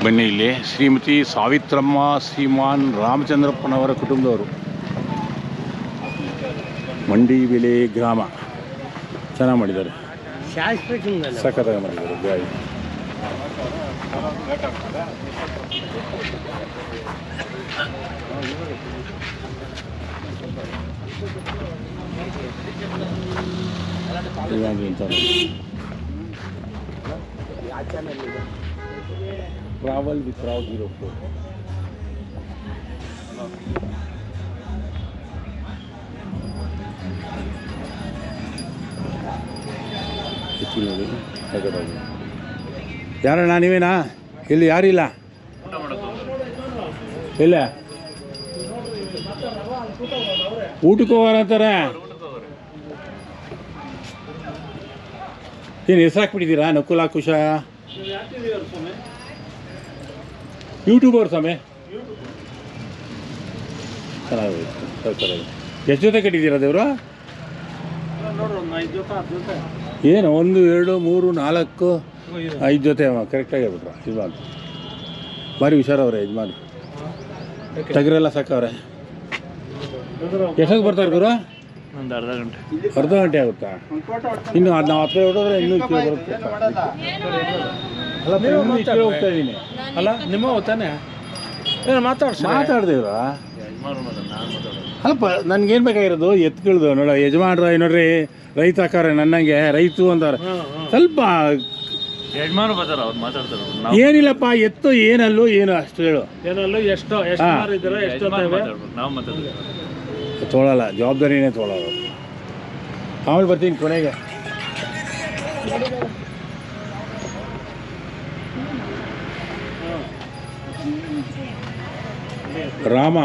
ಬನ್ನಿ ಇಲ್ಲಿ ಶ್ರೀಮತಿ ಸಾವಿತ್ರಮ್ಮ ಶ್ರೀಮಾನ್ ರಾಮಚಂದ್ರಪ್ಪನವರ ಕುಟುಂಬದವರು. ಮಂಡಿ ಬೆಲೆ ಗ್ರಾಮ ಚೆನ್ನಾಗಿ ಮಾಡಿದ್ದಾರೆ, ಸಖತ್ತಾಗಿ ಮಾಡಿದ್ದಾರೆ ಗಾಳಿ. Travel with Rao 04 ಯಾರಣ್ಣ ನೀವೇನಾ? ಇಲ್ಲಿ ಯಾರಿಲ್ಲ, ಇಲ್ಲ ಊಟಕ್ಕೆ ಹೋಗೋರ ಅಂತಾರೆ. ಏನು ಹೆಸರು ಹಾಕ್ಬಿಟ್ಟಿದ್ದೀರಾ? ನಕುಲ ಕುಶ ಯೂಟ್ಯೂಬರ್ ಸ್ವಾಮಿ. ಚೆನ್ನಾಗಿ ಎಷ್ಟು ಜೊತೆ ಕಟ್ಟಿದ್ದೀರಾ ದೇವರು? ಏನು 1 2 3 4 5 ಜೊತೆ ಕರೆಕ್ಟಾಗಿ ಹೇಳ್ಬಿಟ್ರ ಯಜಮಾನ್. ಭಾರಿ ಹುಷಾರವ್ರೆ ಯಜಮಾನ್, ಟಗರೆಲ್ಲ ಸಾಕವ್ರೆ. ಎಷ್ಟೊತ್ತಿಗೆ ಬರ್ತಾರೆ ಗುರು? ಒಂದು ಅರ್ಧ ಗಂಟೆ ಆಗುತ್ತಾ? ಇನ್ನು ಅದು ನಾವು ಹತ್ತಿರ ಹೊಡೋದ್ರೆ ಇನ್ನೂ ಕಿಲೋ ಬರುತ್ತೆ. ಅಲ್ಲ ಇನ್ನೂ ಕಿಲೋ ಹೋಗ್ತಾ ಇದ್ದೀನಿ. ಅಲ್ಲ ನಿಮ್ಮ ತಾನೆ ಏನು ಮಾತಾಡ್ದೇವ್ರ? ಅಲ್ಲಪ್ಪ ನನಗೇನು ಬೇಕಾಗಿರೋದು ಎತ್ಕೊಳ್ದು ನೋಡ. ಯಜಮಾನ್ರ ನೋಡ್ರಿ ರೈತ ಹಾಕಾರೆ, ನನ್ನಂಗೆ ರೈತು ಅಂತಾರೆ. ಸ್ವಲ್ಪ ಯಜಮಾನ ಬರ್ತಾರ ಅವ್ರು ಮಾತಾಡ್ತಾರೆ. ಏನಿಲ್ಲಪ್ಪ ಎತ್ತು ಏನಲ್ಲೂ ಏನು ಅಷ್ಟು ಹೇಳು. ಏನಲ್ಲೂ ಎಷ್ಟೋ ಎಷ್ಟು ನಾವು ಮಾತಾಡ್ತೀವಿ. ತೊಗೊಳಲ್ಲ, ಜವಾಬ್ದಾರಿನೇ ತೊಗೊಳಲ್ಲ. ಆಮೇಲೆ ಬರ್ತೀನಿ ಕೊನೆಗೆ. ರಾಮ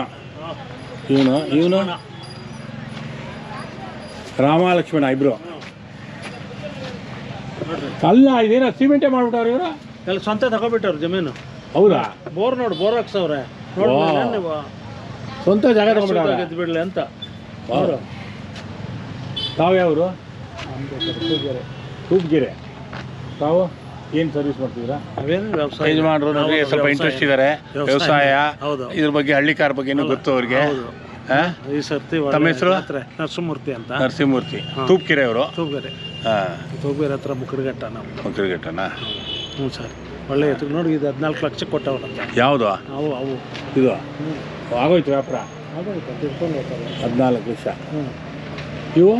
ಇವನು ರಾಮ ಲಕ್ಷ್ಮಣ ಇಬ್ರು. ಅಲ್ಲ ಇದೇನ ಸಿಮೆಂಟೇ ಮಾಡ್ಬಿಟ್ಟವ್ರು ಇವರು? ಎಲ್ಲ ಸ್ವಂತ ತಗೊಬಿಟ್ಟವ್ರು ಜಮೀನು. ಹೌದಾ? ಬೋರ್ ಬೋರ್ ಹಾಕ್ಸವ್ರೆ, ಸ್ವಂತ ಜಾಗ ತಗೊಂಡ್ಬಿಟ್ಟ ಗೆದ್ದು ಬಿಡ್ಲಿ ಅಂತ. ತಾವು ಯಾವರು? ತೂಪ್ಗೆರೆ. ತಾವು ಏನು ಸರ್ವಿಸ್ ಮಾಡ್ತಿದ್ದೀರಾ? ಯಜಮಾನರು ನೋಡ್ರಿ ಸ್ವಲ್ಪ ಇಂಟ್ರೆಸ್ಟ್ ಇದ್ದಾರೆ ವ್ಯವಸಾಯ, ಇದ್ರ ಬಗ್ಗೆ ಹಳ್ಳಿಕಾರ ಬಗ್ಗೆನೂ ಗೊತ್ತು ಅವ್ರಿಗೆ. ಈ ಸರ್ತಿ ತಮ್ಮ ಹೆಸರು? ನರಸಿಂಹಮೂರ್ತಿ ಅಂತ. ನರಸಿಂಹಮೂರ್ತಿ ತೂಪ್ಗೆರೆ ಅವರು. ತೂಪ್ಗೆರೆ ತೂಪ್ಗೆರೆ ಹತ್ರ ಮುಖರ್ಘಟ್ಟ. ನಾವು ಮುಖರ್ಘಟ್ಟನಾ? ಹ್ಞೂ ಸರ್. ಒಳ್ಳೆ ಎತ್ತು ನೋಡಿ, ಇದು 14 ಲಕ್ಷಕ್ಕೆ ಕೊಟ್ಟವ್ರಂತ. ಯಾವುದು ಅವು ಇದು? ಆಗೋಯ್ತು ವ್ಯಾಪಾರ? ಆಗೋಯ್ತು, ತಿಳ್ಕೊಂಡು ಹೋಗ್ತಾರೆ. 14 ಲಕ್ಷ. ಇವು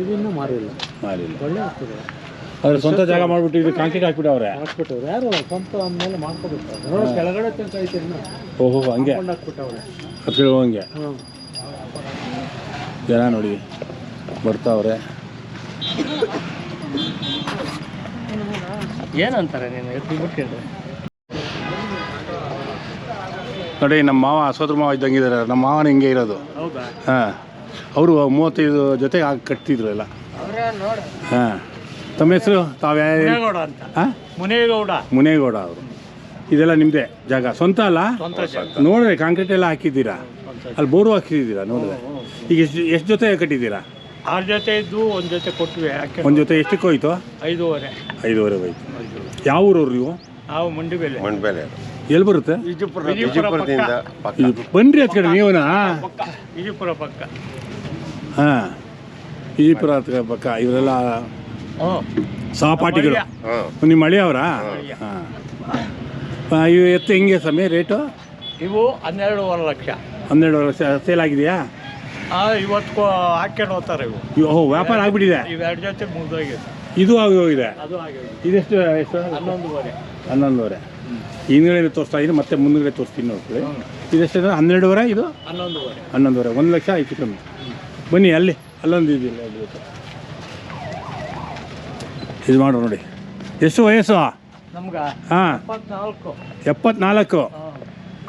ಇದನ್ನು ಮಾರಿಲ್ಲ. ಒಳ್ಳೆ ಆಗ್ತದೆ. ಅದ್ರ ಸ್ವಂತ ಜಾಗ ಮಾಡ್ಬಿಟ್ಟು ಇದು ಕಾಂಕ್ರೀಟ್ ಹಾಕ್ಬಿಟ್ಟವ್ರೆ. ಹಾಕ್ಬಿಟ್ಟವ್ರು ಯಾರು ಸ್ವಂತ ಅಂದಮೇಲೆ ಮಾಡ್ಕೊಬಿಡ್ತಾರೆ. ನೋಡಿ ಕೆಳಗಡೆ ತನಕ. ಓಹೋ ಹಂಗೆ ಹಾಕ್ಬಿಟ್ಟವ್ರೆ ಹತ್ತಿರ ಹಂಗೆ. ಜನ ನೋಡಿ ಬರ್ತಾವ್ರೆ. ಏನಂತಾರೆ ನೀನು ಎತ್ಬಿಟ್ಕೊಂಡ್ರೆ? ನೋಡಿ ನಮ್ಮ ಮಾವ ಸೋದರ ಮಾವ ಇದ್ದಂಗಿದ್ದಾರೆ. ನಮ್ಮ ಮಾವನ ಹಿಂಗೆ ಇರೋದು. ಹೌದಾ? ಹಾಂ, ಅವರು 35 ಜೊತೆ ಆಗಿ ಕಟ್ತಿದ್ರು ಎಲ್ಲ. ಹಾಂ. ತಮ್ಮ ಹೆಸರು? ತಾವ್ಯಾವ ಅಂತ? ಹಾಂ, ಮುನೇಗೌಡ ಅವರು. ಇದೆಲ್ಲ ನಿಮ್ಮದೇ ಜಾಗ? ಸ್ವಂತ ಅಲ್ಲ? ನೋಡ್ರಿ ಕಾಂಕ್ರೀಟ್ ಎಲ್ಲ ಹಾಕಿದ್ದೀರಾ, ಅಲ್ಲಿ ಬೋರು ಹಾಕಿದ್ದೀರಾ ನೋಡಿದ್ರೆ. ಈಗ ಎಷ್ಟು ಜೊತೆ ಕಟ್ಟಿದ್ದೀರಾ? 6 ಜೊತೆ ಇದ್ದು, ಒಂದು ಜೊತೆ ಕೊಟ್ವಿ. ಒಂದು ಜೊತೆ ಎಷ್ಟಕ್ಕೆ ಹೋಯ್ತು? 5.5 ಹೋಯ್ತು. ಯಾವ ಊರವ್ರು ನೀವು? ನಾವು ಮಂಡಿಬೇಲೆ. ಎಲ್ಲಿ ಬರುತ್ತೆ? ವಿಜಯಪುರದಿಂದ ಬನ್ರಿ ಹತ್ ಕಡೆ ನೀವನಾ? ವಿಜಯಪುರ ಪಕ್ಕ. ಹಾಂ, ವಿಜಯಪುರ ಪಕ್ಕ. ಇವರೆಲ್ಲ ಸಹಪಾಠಿಗಳು. ನಿಮ್ಮ ಹಳ್ಳಿಯವರಾ? ಹಾಂ. ಇವು ಎತ್ತು ಹೆಂಗೆ ಸಮಯ ರೇಟು? ಇವು 12.5 ಲಕ್ಷ. 12 ಲಕ್ಷ ಸೇಲ್ ಆಗಿದೆಯಾ? ಇವತ್ತು ಹಾಕ್ಕೊಂಡು ಹೋಗ್ತಾರೆ ಇವು. ಓಹೋ, ವ್ಯಾಪಾರ ಆಗಿಬಿಟ್ಟಿದೆ. ಇವೆರಡು ಜೊತೆ ಮುಗಿದೋಗಿದೆ. ಇದು ಆಗೋಗಿದೆ. ಅದು ಆಗಿದೆ. ಇದೆಷ್ಟು? 11.5. ಹಿಂದ್ಗಡೆ ತೋರಿಸ್ತಾ ಇದ್ದೀನಿ, ಮತ್ತೆ ಮುಂದ್ಗಡೆ ತೋರಿಸ್ತೀನಿ ನೋಡ್ಕೊಳ್ಳಿ. ಇದೆಷ್ಟು? 12.5. ಇದು 11.5. 1 ಲಕ್ಷ ಆಯ್ತು ಕಮ್ಮಿ. ಬನ್ನಿ ಅಲ್ಲಿ ಅಲ್ಲೊಂದು ಇದಿಲ್ಲ. ಇದು ಮಾಡ್ರು ನೋಡಿ. ಎಷ್ಟು ವಯಸ್ಸು ನಮ್ಗೆ? ಹಾಂ, 74.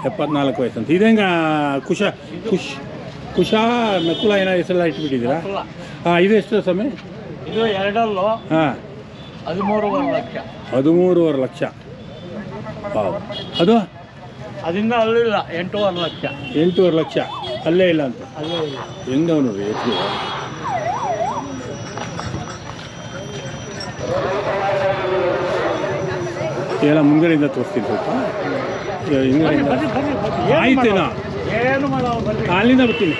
74 ವಯಸ್ಸು ಅಂತ. ಇದೇಂಗ ಕುಶ ನಕುಲ ಏನೋ ಹೆಸರೆಲ್ಲ ಇಟ್ಬಿಟ್ಟಿದ್ದೀರಾ? ಹಾಂ. ಇದು ಎಷ್ಟು ಸಮಯ? ಇದು 2 ಹಾಂ, 13.5 ಲಕ್ಷ. 13.5 ಲಕ್ಷ. ಅದು ಅದರಿಂದ ಅಲ್ಲಿಲ್ಲ 8.5 ಲಕ್ಷ. 8.5 ಲಕ್ಷ ಅಲ್ಲೇ ಇಲ್ಲ ಅಂತ. ಅಲ್ಲೇ ಇಲ್ಲ. ಹೆಂಗವ ನೋಡ್ರಿ ಎತ್ತು. ಇದೆಲ್ಲ ಮುಂದ್ಗಡೆಯಿಂದ ತೋರಿಸ್ತೀನಿ ಸ್ವಲ್ಪ ಹಿಂದ್ಗಡೆಯಿಂದ ಆಯ್ತೇನೋ ಏನು ಮಾಡೋ ಬರ್ರಿ ಅಲ್ಲಿಂದ ಬರ್ತೀನಿ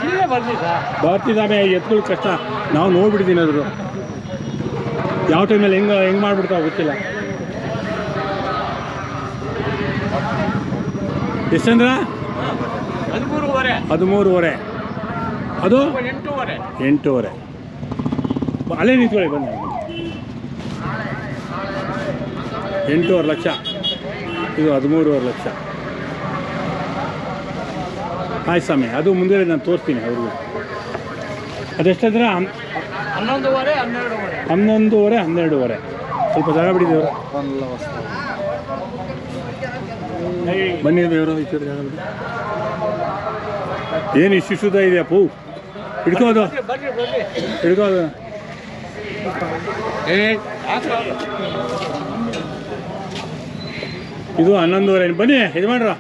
ಇಲ್ಲೇ ಬರ್ಲಿ ಸರ್ ಬರ್ತಿದ್ದಾವೆ ಎತ್ಕೊಳ್ಳಿ ಕಷ್ಟ ನಾವು ನೋಡ್ಬಿಡ್ತೀನಿ ಅದ್ರು ಯಾವ ಟೈಮಲ್ಲಿ ಹೆಂಗೆ ಮಾಡ್ಬಿಡ್ತಾವ ಗೊತ್ತಿಲ್ಲ ಎಷ್ಟಂದ್ರ 13.5 13.5 ಅದು 8.5 8.5 ಅಲ್ಲೇ ನಿಂತ್ಕೊಳ್ಳಿ ಬನ್ನಿ 8.5 ಲಕ್ಷ ಇದು 13.5 ಲಕ್ಷ ಆಯ್ತು ಸ್ವಾಮಿ ಅದು ಮುಂದೆ ನಾನು ತೋರಿಸ್ತೀನಿ ಅವ್ರಿಗೂ ಅದೆಷ್ಟಂದ್ರೆ 11.5 12.5 11.5 ಸ್ವಲ್ಪ ಜಾಗ ಬಿಡಿದೇವ್ರು ಬನ್ನಿ ದೇವರು ಈ ಜಾಗ ಬಿಡಿ ಏನು ಇಷ್ಟು ಶುದ್ಧ ಇದೆಯಾ ಪೂ ಹಿಡ್ಕೋದು ಬರ್ರಿ ಬರ್ರಿ ಹಿಡ್ಕೋದು ಇದು 11.5 ಬನ್ನಿ ಯಜಮಾನ್ರ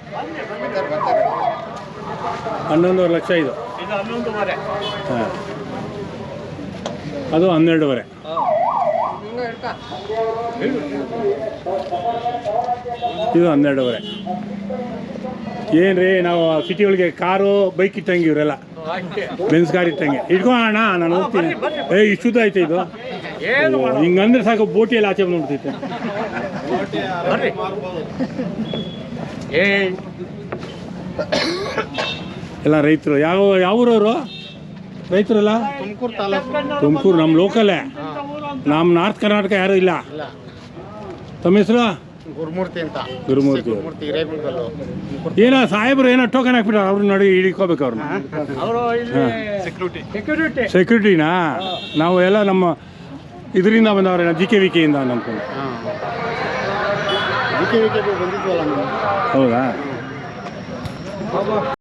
11.5 ಲಕ್ಷ ಇದು 11.5 ಹಾಂ ಅದು 12.5 ಇದು 12.5 ಏನ್ರಿ ನಾವು ಸಿಟಿ ಒಳಗೆ ಕಾರು ಬೈಕ್ ಇಟ್ಟಂಗೆ ಇವರೆಲ್ಲ ಬೆನ್ಸ್ ಕಾರ್ ಇಟ್ಟಂಗೆ ಇಟ್ಕೊಳ್ಳೋಣ ನಾನು ಹೋಗ್ತೀನಿ ಇಷ್ಟುದ ಐತೆ ಇದು ಹಿಂಗಂದ್ರೆ ಸಾಕು ಬೋಟಿಯಲ್ಲಿ ಆಚೆ ಬಂದ್ಬಿಡ್ತೈತೆ ಎಲ್ಲ ರೈತರು ಯಾವ ಊರವರು ರೈತರಲ್ಲ ತುಮಕೂರು ತಾಲೂಕು ತುಮಕೂರು ನಮ್ಮ ಲೋಕಲೇ ನಮ್ಮ ನಾರ್ತ್ ಕರ್ನಾಟಕ ಯಾರೂ ಇಲ್ಲ ತಮ್ಮ ಹೆಸರು ಗುರುಮೂರ್ತಿ ಅಂತ ಗುರುಮೂರ್ತಿ ಗುರುಮೂರ್ತಿ ಹಿರೇಗುಂಡಕಲ್ಲು ಏನೋ ಸಾಹೇಬ್ರು ಏನೋ ಟೋಕನ್ ಹಾಕ್ಬಿಟ್ಟಾರೆ ಅವ್ರನ್ನ ನೋಡಿ ಹಿಡ್ಕೋಬೇಕು ಅವ್ರನ್ನ ಅವರು ಇಲ್ಲಿ ಸೆಕ್ಯೂರಿಟಿ ಸೆಕ್ಯೂರಿಟಿನಾ ನಾವು ಎಲ್ಲ ನಮ್ಮ ಇದರಿಂದ ಬಂದವ್ರೆ ಜಿ ಕೆ ವಿ ಕೆಯಿಂದ ಅಂದ್ಕೊಂಡು ಬಂದಿದ್ವಲ್ಲ ಹೌದಾ